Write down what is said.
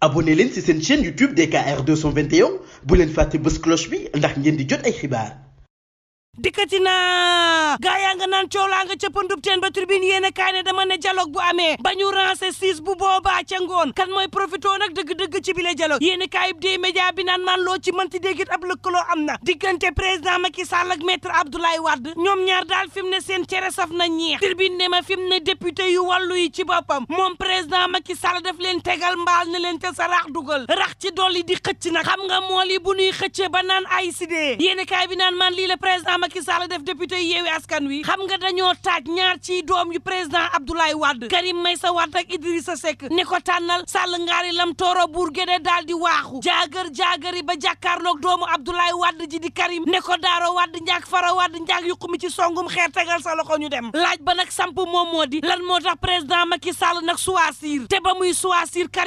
abonné leen ci seen chaîne YouTube DKR 221 bu leen fàtte bës cloche bi ndax ngeen di jot ay xibaar. dikkati naa gaa yaa nga naan coow laa nga cëppandub teen ba tribune yéene kaay ne dama ne dialogue bu amee ba ñu rancé 6 bu boobaa ca ngoon kan mooy profité nag dëgg-dëgg ci bile dialogue yéene kaay bi dee média bi naan man loo ci mënti déggit ab lëkkaloo am na diggante président Macky Sall ak maître Abdoulaye Wade ñoom ñaar daal fi mu ne seen cere saf na ñeex tribune ne ma fi mu ne député yu wàllu yi ci boppam moom président Macky Sall daf leen tegal mbaal ne leen te sa rax dugal rax ci dolli di xëcc nag xam nga moo li bu ñuy xëccee ba naan ay sidee yéene kaay bi naan man lii la président Macky Sall def député yi Yewwi Askan Wi xam nga dañoo taaj ñaar ci doom yu président Abdoulaye Wade Karim Meïssa Wade ak Idrissa Seck ne ko tànnal Sall ngaari lam tooro buur géde daal di waaxu jaagari ba jàkkaarloog doomu Abdoulaye Wade ji di Karim ne ko daaro Wade njaag fara Wade njaag yuqumi ci songum xeer tegal sa loxo ñu dem laaj ba nag samp moom moo di lan moo tax président Macky Sall nag choisir te ba muy choisir